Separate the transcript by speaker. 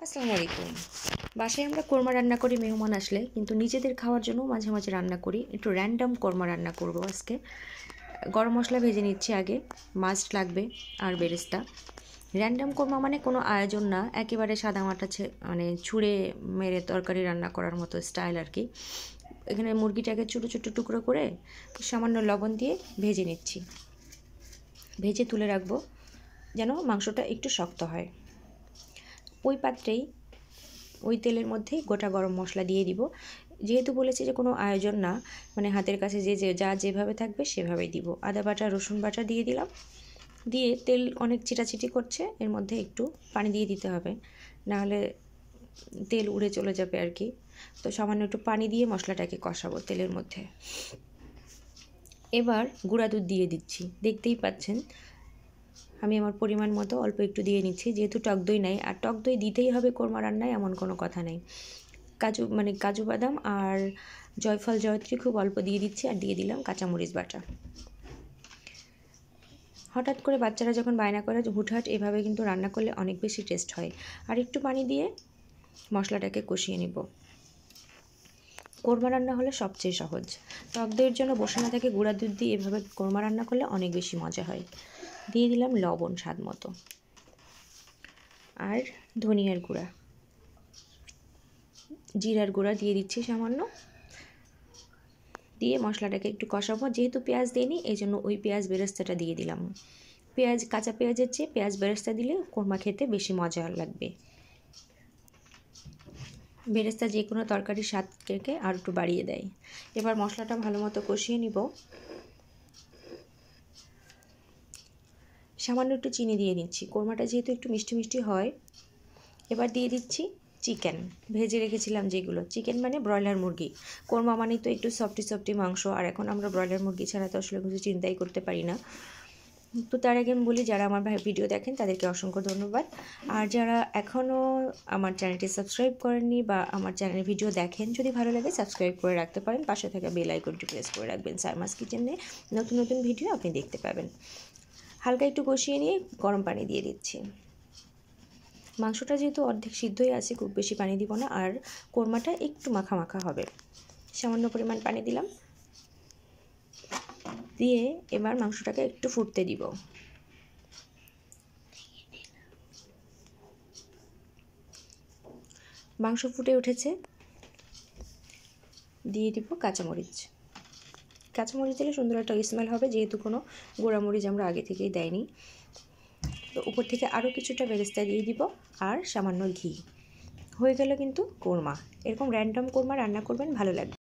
Speaker 1: আসসালামু আলাইকুম। বাসায় আমরা কোরমা রান্না করি মেহমান আসলে, কিন্তু নিজেদের খাওয়ার জন্য মাঝে মাঝে রান্না করি। একটু র্যান্ডম কোরমা রান্না করব আজকে। গরম মশলা ভেজে নিচ্ছি আগে, মাস্ট লাগবে আর বেরেস্তা। র্যান্ডম কোরমা মানে কোনো আয়োজন না, একেবারে সাদামাটা মানে ছুঁড়ে মেরে তরকারি রান্না করার মতো স্টাইল আর কি। এখানে মুরগিটাকে ছোটো ছোটো টুকরো করে সামান্য লবণ দিয়ে ভেজে নিচ্ছি। ভেজে তুলে রাখবো যেন মাংসটা একটু শক্ত হয়। ওই পাত্রেই ওই তেলের মধ্যেই গোটা গরম মশলা দিয়ে দিব। যেহেতু বলেছি যে কোনো আয়োজন না, মানে হাতের কাছে যা যেভাবে থাকবে সেভাবেই দিব। আদা বাটা রসুন বাটা দিয়ে দিলাম। দিয়ে তেল অনেক চিটাচিটি করছে, এর মধ্যে একটু পানি দিয়ে দিতে হবে, নাহলে তেল উড়ে চলে যাবে আর কি। তো সামান্য একটু পানি দিয়ে মশলাটাকে কষাবো তেলের মধ্যে। এবার গুঁড়া দুধ দিয়ে দিচ্ছি, দেখতেই পাচ্ছেন আমি আমার পরিমাণ মতো অল্প একটু দিয়ে নিচ্ছি, যেহেতু টক দই নাই। আর টক দই দিতেই হবে কোরমা রান্নায় এমন কোনো কথা নেই। কাজু বাদাম আর জয়ফল জয়ত্রী খুব অল্প দিয়ে দিচ্ছি, আর দিয়ে দিলাম কাঁচামরিচ বাটা। হঠাৎ করে বাচ্চারা যখন বায়না করে হুটহাট এভাবে কিন্তু রান্না করলে অনেক বেশি টেস্ট হয়। আর একটু পানি দিয়ে মশলাটাকে কষিয়ে নিব। কোরমা রান্না হলে সবচেয়ে সহজ। টক দইয়ের জন্য বসে না থাকে, গুঁড়া দুধ দিয়ে এভাবে কোরমা রান্না করলে অনেক বেশি মজা হয়। দিয়ে দিলাম লবণ স্বাদ মতো, আর ধনিয়ার গুঁড়া, জিরার গুঁড়া দিয়ে দিচ্ছি সামান্য। দিয়ে মশলাটাকে একটু কষাবো। যেহেতু পেঁয়াজ দিইনি, এই জন্য ওই পেঁয়াজ বেরেস্তাটা দিয়ে দিলাম। কাঁচা পেঁয়াজের চেয়ে পেঁয়াজ বেরেস্তা দিলে কোরমা খেতে বেশি মজা লাগবে। বেরেস্তা যে কোনো তরকারির স্বাদকে আর একটু বাড়িয়ে দেয়। এবার মশলাটা ভালো মতো কষিয়ে নিব। সামান্য একটু চিনি দিয়ে নিচ্ছি, কোরমাটা যেহেতু একটু মিষ্টি মিষ্টি হয়। এবার দিয়ে দিচ্ছি চিকেন, ভেজে রেখেছিলাম যেগুলো। চিকেন মানে ব্রয়লার মুরগি। কোরমা মানে তো একটু সফটি মাংস, আর এখন আমরা ব্রয়লার মুরগি ছাড়া তো আসলে কিছু চিন্তাই করতে পারি না। তো তার আগে আমি বলি, যারা আমার ভিডিও দেখেন তাদেরকে অসংখ্য ধন্যবাদ। আর যারা এখনও আমার চ্যানেলটি সাবস্ক্রাইব করেননি বা আমার চ্যানেলের ভিডিও দেখেন, যদি ভালো লাগে সাবস্ক্রাইব করে রাখতে পারেন। পাশে থাকা বেল আইকনটি প্রেস করে রাখবেন। সাইমাস কিচেনে নতুন নতুন ভিডিও আপনি দেখতে পাবেন। হালকা একটু কষিয়ে নিয়ে গরম পানি দিয়ে দিচ্ছি। মাংসটা যেহেতু অর্ধেক সিদ্ধই আছে, খুব বেশি পানি দিব না। আর কোরমাটা একটু মাখা মাখা হবে, সামান্য পরিমাণ পানি দিলাম। দিয়ে এবার মাংসটাকে একটু ফুটতে দিব। মাংস ফুটে উঠেছে, দিয়ে দিব কাঁচামরিচ। কাঁচামরিচ দিলে সুন্দর একটা স্মেল হবে, যেহেতু কোনো গোড়ামরিচ আমরা আগে থেকেই দেয়নি। তো উপর থেকে আরও কিছুটা বেরেস্তা দিয়ে দিব, আর সামান্য ঘি। হয়ে গেল কিন্তু কোরমা। এরকম র্যান্ডম কোরমা রান্না করবেন, ভালো লাগবে।